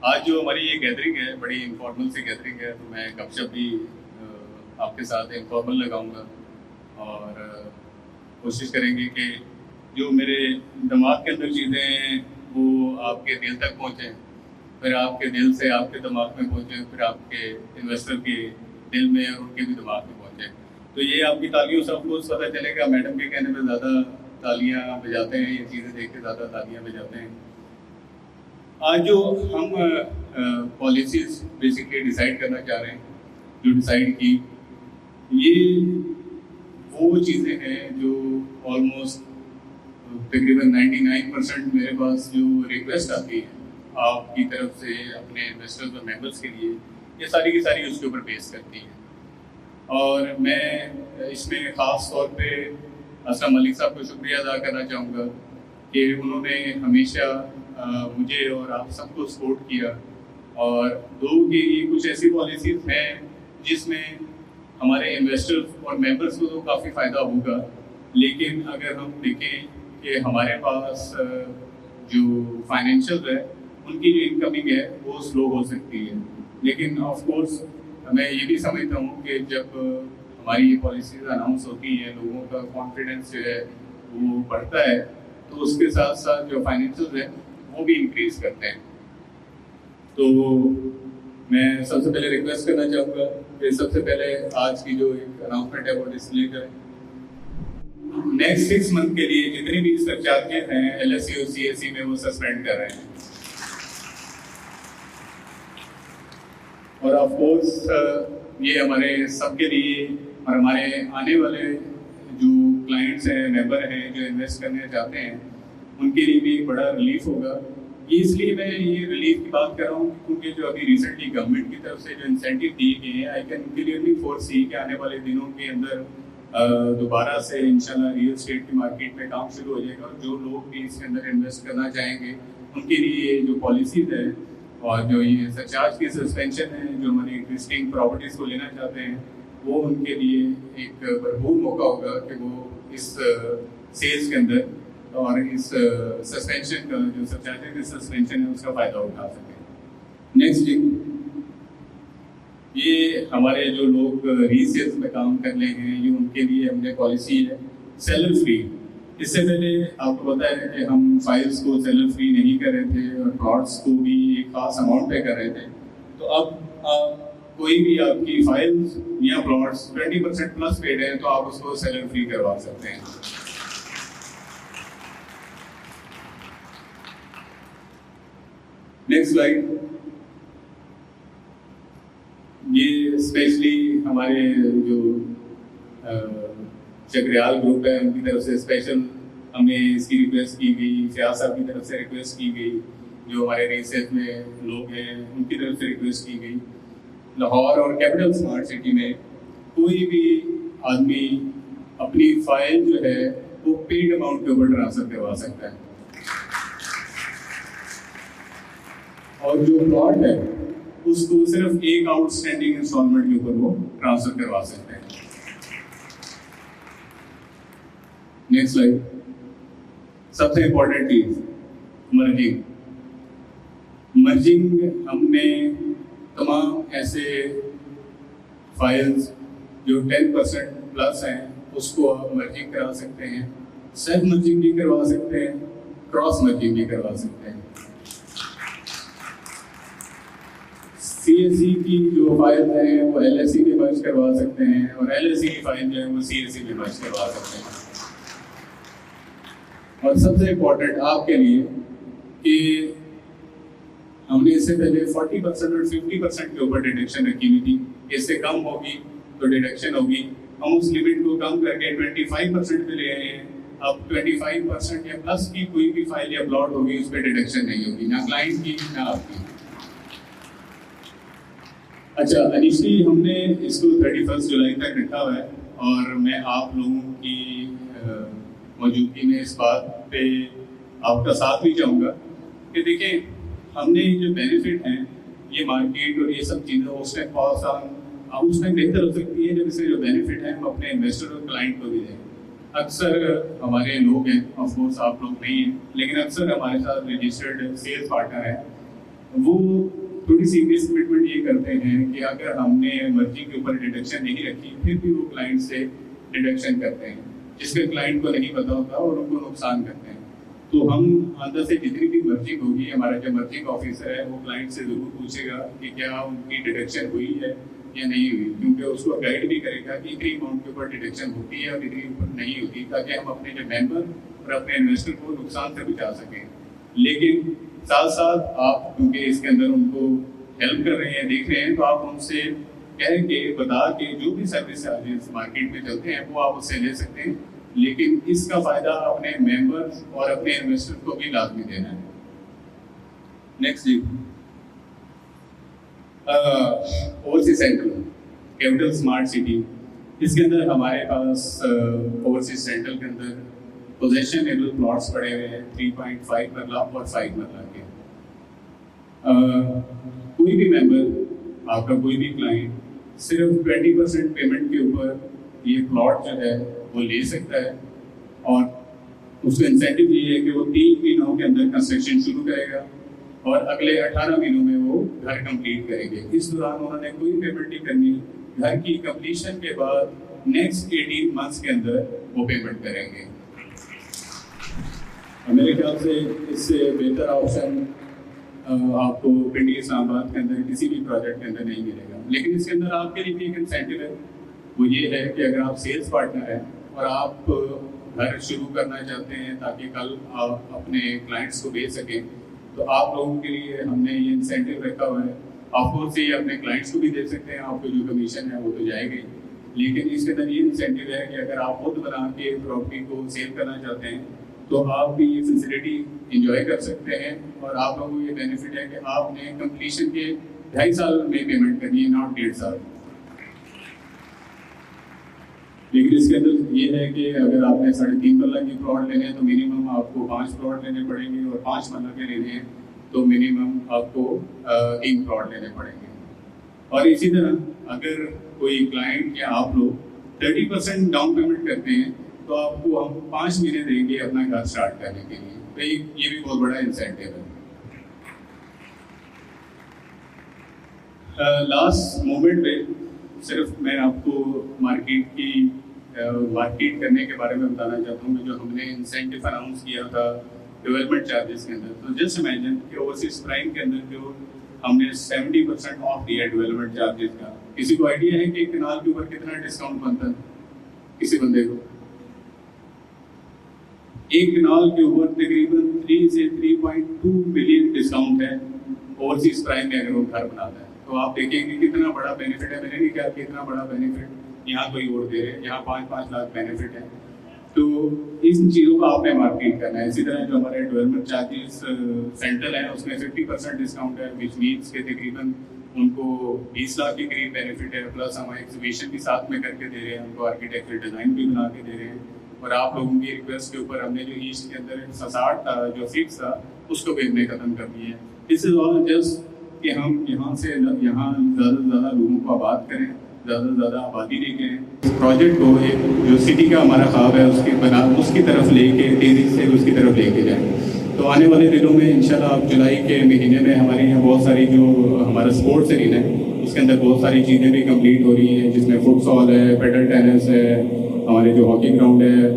आज जो हमारी ये गैदरिंग है बड़ी इनफॉर्मल सी गैदरिंग है, तो मैं गपशप भी आपके साथ इनफॉर्मल लगाऊंगा और कोशिश करेंगे कि जो मेरे दिमाग के अंदर चीज़ें हैं वो आपके दिल तक पहुँचें, फिर आपके दिल से आपके दिमाग में पहुँचे, फिर आपके इन्वेस्टर के दिल में और उनके भी दिमाग में पहुँचे। तो ये आपकी तालियों से आपको पता चलेगा। मैडम के कहने पे ज़्यादा तालियां बजाते हैं, ये चीज़ें देख के ज़्यादा तालियां बजाते हैं। आज जो हम पॉलिसीज बेसिकली डिसाइड करना चाह रहे हैं, जो डिसाइड की, ये वो चीज़ें हैं जो ऑलमोस्ट तकरीबन 99% मेरे पास जो रिक्वेस्ट आती है आपकी तरफ से अपने इन्वेस्टर्स और मेंबर्स के लिए, ये सारी की सारी उसके ऊपर बेस करती है। और मैं इसमें ख़ास तौर पे असलम मलिक साहब को शुक्रिया अदा करना चाहूँगा कि उन्होंने हमेशा मुझे और आप सबको सपोर्ट किया। और दो कि ये कुछ ऐसी पॉलिसीज़ हैं जिसमें हमारे इन्वेस्टर्स और मेंबर्स को तो काफ़ी फ़ायदा होगा, लेकिन अगर हम देखें कि हमारे पास जो फाइनेंशियल है उनकी जो इनकमिंग है वो स्लो हो सकती है। लेकिन ऑफ कोर्स मैं ये भी समझता हूँ कि जब हमारी ये पॉलिसीज अनाउंस होती है, लोगों का कॉन्फिडेंस जो है वो बढ़ता है, तो उसके साथ साथ जो फाइनेंशियल है वो भी इंक्रीज करते हैं। तो मैं सबसे पहले रिक्वेस्ट करना चाहूँगा कि सबसे पहले आज की जो एक अनाउंसमेंट है वो डिस्प्ले करें। नेक्स्ट 6 मंथ के लिए जितने भी सरचार्जेस हैं LSE और CSE में वो सस्पेंड कर रहे हैं। और ऑफ कोर्स ये हमारे सबके लिए और हमारे आने वाले जो क्लाइंट्स हैं, मेंबर हैं, जो इन्वेस्ट करने चाहते हैं, उनके लिए भी एक बड़ा रिलीफ होगा। ये इसलिए मैं ये रिलीफ की बात कर रहा हूँ क्योंकि जो अभी रिसेंटली गवर्नमेंट की तरफ से जो इंसेंटिव दिए गए हैं, आई कैन क्लियरली फोरसी कि आने वाले दिनों के अंदर दोबारा से इंशाल्लाह रियल एस्टेट की मार्केट में काम शुरू हो जाएगा। जो लोग भी इसके अंदर इन्वेस्ट करना चाहेंगे उनके लिए जो पॉलिसीज है और जो ये सरचार्ज की सस्पेंशन है, जो हमारी एग्जिस्टिंग प्रॉपर्टीज़ को लेना चाहते हैं, वो उनके लिए एक भरपूर मौका होगा कि वो इस सेल्स के अंदर और इस सस्पेंशन का जो सरचार्ज की सस्पेंशन है उसका फ़ायदा उठा सकें। नेक्स्ट ये हमारे जो लोग रीसेल्स में काम कर रहे हैं, ये उनके लिए हमने पॉलिसी है सेलर फ्री। इससे पहले आपको पता है कि हम फाइल्स को सेलर फ्री नहीं कर रहे थे और प्लॉट्स को भी एक खास अमाउंट पे कर रहे थे। तो अब कोई भी आपकी फाइल्स या प्लॉट्स 20% प्लस पेड है तो आप उसको सेलर फ्री करवा सकते हैं। Next slide. ये स्पेशली हमारे जो चक्रियाल ग्रुप है उनकी तरफ से स्पेशल हमें इसकी रिक्वेस्ट की गई, फयाज साहब की तरफ से रिक्वेस्ट की गई, जो हमारे रिसर्च में लोग हैं उनकी तरफ से रिक्वेस्ट की गई। लाहौर और कैपिटल स्मार्ट सिटी में कोई भी आदमी अपनी फाइल जो है वो पेड अमाउंट के ऊपर ट्रांसफर करवा सकता है और जो प्लॉट है उसको सिर्फ एक आउटस्टैंडिंग इंस्टॉलमेंट के ऊपर वो ट्रांसफर करवा सकते हैं। Next slide. सबसे इंपॉर्टेंट चीज मर्जिंग। मर्जिंग हमने तमाम ऐसे फाइल्स जो 10% प्लस हैं उसको आप मर्जिंग करा सकते हैं, सेल्फ मर्जिंग भी करवा सकते हैं, क्रॉस मर्जिंग भी करवा सकते हैं। CSE की जो फाइल है वो LSE में मर्ज करवा सकते हैं और LSE की फाइल जो है वो CSE में मर्ज करवा सकते हैं। और सबसे इम्पोर्टेंट आपके लिए कि हमने इससे पहले 40% और 50% के ऊपर डिडक्शन रखी हुई थी। इससे कम होगी तो डिडक्शन होगी, हम उस लिमिट को कम करके 25% पे ले आए हैं। अब 25% या प्लस की कोई भी फाइल या प्लॉट होगी उस पर डिडक्शन नहीं होगी, ना क्लाइंट की ना आपकी। अच्छा, इनिशियली हमने इसको 31 जुलाई तक रखा हुआ है और मैं आप लोगों की मौजूदगी में इस बात पे आपका साथ भी चाहूँगा कि देखें, हमने जो बेनिफिट हैं ये मार्केट और ये सब चीज़ें उस टाइम बहुत आसान उस टाइम बेहतर हो सकती है जब इससे जो बेनिफिट है हम अपने इन्वेस्टर और क्लाइंट को भी दें। अक्सर हमारे लोग हैं, ऑफ कोर्स आप लोग नहीं हैं, लेकिन अक्सर हमारे साथ रजिस्टर्ड सेल्स पार्टनर हैं, वो थोड़ी सी इंग्लिश कमिटमेंट ये करते हैं कि अगर हमने मर्जी के ऊपर डिडक्शन नहीं रखी फिर भी वो क्लाइंट से डिडक्शन करते हैं, जिसके क्लाइंट को नहीं पता होता और उनको नुकसान करते हैं। तो हम अंदर से जितनी भी मर्जिंग होगी, हमारा जो मर्जिंग ऑफिसर है वो क्लाइंट से ज़रूर पूछेगा कि क्या उनकी डिडक्शन हुई है या नहीं हुई, क्योंकि उसको गाइड भी करेगा कि इतनी अमाउंट के ऊपर डिडक्शन होती है और इतनी ऊपर नहीं होती, ताकि हम अपने जो मेंबर और अपने इन्वेस्टर को नुकसान से बचा सकें। लेकिन साथ साथ आप क्योंकि इसके अंदर उनको हेल्प कर रहे हैं, देख रहे हैं, तो आप उनसे कह के बता के जो भी सर्विस चार्जेस मार्केट में चलते हैं वो आप उससे ले सकते हैं, लेकिन इसका फायदा अपने मेंबर्स और अपने इन्वेस्टर को भी लाजमी देना है। Next ji, overseas central capital smart city, इसके अंदर हमारे पास ओवरसीज सेंट्रल के अंदर पोजेशन एबल प्लॉट्स पड़े हुए हैं 3.5 मरला और 5 मरला के। कोई भी मेंबर, आपका कोई भी क्लाइंट सिर्फ 20% पेमेंट के ऊपर ये प्लॉट जो है वो ले सकता है, और उसका इंसेंटिव ये है कि वो 3 महीनों के अंदर कंस्ट्रक्शन शुरू करेगा और अगले 18 महीनों में वो घर कंप्लीट करेंगे। इस दौरान उन्होंने कोई पेमेंट नहीं करनी, घर की कंप्लीशन के बाद नेक्स्ट 18 मंथ्स के अंदर वो पेमेंट करेंगे। मेरे ख्याल से इससे बेहतर ऑप्शन आपको पिंडी इस्लामाबाद के अंदर किसी भी प्रोजेक्ट के अंदर नहीं मिलेगा। लेकिन इसके अंदर आपके लिए भी एक इंसेंटिव है, वो ये है कि अगर आप सेल्स पार्टनर हैं और आप घर शुरू करना चाहते हैं ताकि कल आप अपने क्लाइंट्स को भेज सकें, तो आप लोगों के लिए हमने ये इंसेंटिव रखा हुआ है। आपको से ये अपने क्लाइंट्स को भी दे सकते हैं, आपको जो कमीशन है वो तो जाएगी, लेकिन इसके अंदर ये इंसेंटिव है कि अगर आप खुद बना के प्रॉपर्टी को सेल करना चाहते हैं तो आप भी ये फैसिलिटी इंजॉय कर सकते हैं, और आप लोगों को ये बेनिफिट है कि आपने कंप्लीशन के 2.5 साल में पेमेंट करनी है, नॉट 1.5 साल। लेकिन इसके अंदर ये है कि अगर आपने 3.5 मरला की प्लॉट लेने हैं तो मिनिमम आपको 5 प्लॉट लेने पड़ेंगे, और 5 मरला के लेने हैं तो मिनिमम आपको 3 प्लॉट लेने पड़ेंगे। और इसी तरह अगर कोई क्लाइंट या आप लोग 30% डाउन पेमेंट करते हैं तो आपको हम 5 महीने देंगे अपना घर स्टार्ट करने के लिए, तो ये भी बहुत बड़ा इंसेंटिव है। लास्ट मोमेंट पे सिर्फ मैं आपको मार्केट करने के बारे में बताना चाहता हूँ। जो हमने इंसेंटिव अनाउंस किया था डेवलपमेंट चार्जेस के अंदर, तो जस्ट इमेजिन कि ओवरसीज प्राइम के अंदर जो हमने 70% ऑफ दिया डेवलपमेंट चार्जेस का। किसी को आइडिया है कि एक कनाल के ऊपर कितना डिस्काउंट बनता है? किसी बंदे को एक कनाल के ऊपर तकरीबन 3 से 3.2 मिलियन डिस्काउंट है ओवरसीज प्राइम में अगर वो घर बनाता है, तो आप देखेंगे कितना बड़ा बेनिफिट है। मैंने नहीं कहा कि इतना बड़ा बेनिफिट यहाँ कोई और दे रहे हैं, यहाँ 5-5 लाख बेनिफिट है। तो इन चीज़ों का आपने मार्केट करना है। इसी तरह जो हमारे डेवलपमेंट चार्जेस सेंट्रल है उसमें 50% डिस्काउंट है, विच मीन्स के तकरीबन उनको 20 लाख के करीब बेनिफिट है, प्लस हम एग्जीबिशन भी साथ में करके दे रहे हैं, उनको आर्किटेक्चर डिज़ाइन भी बना के दे रहे हैं। और आप लोगों की रिक्वेस्ट के ऊपर हमने जो ईस्ट के अंदर 60 था जो सीट्स था उसको भी हमने ख़त्म कर दिए हैं। दिस इज ऑल जस्ट कि हम यहाँ से यहाँ ज़्यादा से ज़्यादा लोगों को आबाद करें, ज़्यादा से ज़्यादा आबादी लेके आएँ। प्रोजेक्ट को एक जो सिटी का हमारा ख्वाब है उसकी तरफ लेके तेज़ी से उसकी तरफ लेके जाएँ। तो आने वाले दिनों में इंशाल्लाह आप जुलाई के महीने में हमारे यहाँ बहुत सारी जो हमारा स्पोर्ट्स एरिना है उसके अंदर बहुत सारी चीज़ें भी कंप्लीट हो रही हैं, जिसमें फुटसॉल है, पेडल टेनिस है, हमारे जो हॉकी ग्राउंड है,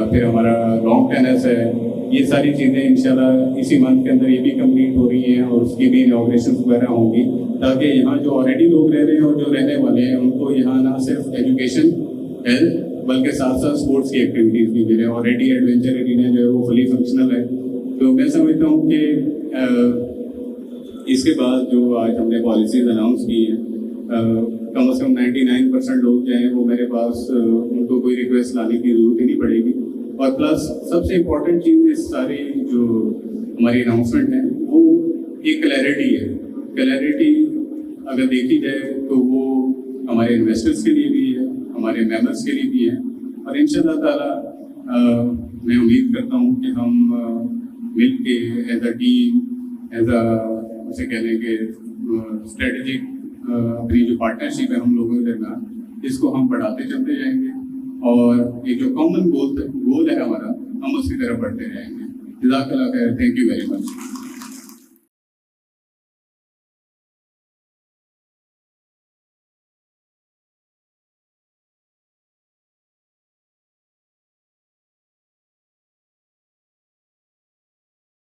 फिर हमारा लॉन्ग टेनिस है। ये सारी चीज़ें इंशाल्लाह इसी मंथ के अंदर ये भी कंप्लीट हो रही हैं और उसकी भी इनॉग्रेशन वगैरह होंगी, ताकि यहाँ जो ऑलरेडी लोग रह रहे हैं और जो रहने वाले हैं उनको यहाँ ना सिर्फ एजुकेशन हेल्थ बल्कि साथ साथ स्पोर्ट्स की एक्टिविटीज़ भी मिले। ऑलरेडी एडवेंचर एरिना जो है वो फुली फंक्शनल है। तो मैं समझता हूँ कि इसके बाद जो आज हमने पॉलिसीज़ अनाउंस की हैं, कम से कम 99% लोग जो हैं वो मेरे पास उनको कोई रिक्वेस्ट लाने की ज़रूरत ही नहीं पड़ेगी। और प्लस सबसे इम्पोर्टेंट चीज़ इस सारी जो हमारी अनाउंसमेंट है वो एक क्लैरिटी है। क्लैरिटी अगर देखी जाए तो वो हमारे इन्वेस्टर्स के लिए भी है, हमारे मेंबर्स के लिए भी है, और इंशाल्लाह ताला मैं उम्मीद करता हूँ कि हम मिल के as a team as a उसे कहने के स्ट्रेटेजिक अपनी जो पार्टनरशिप है हम लोगों के दरमियान इसको हम बढ़ाते चलते जाएंगे, और एक जो कॉमन गोल है हमारा हम उसकी तरफ बढ़ते जाएंगे। जज़ाकल्लाह खैर, थैंक यू वेरी मच।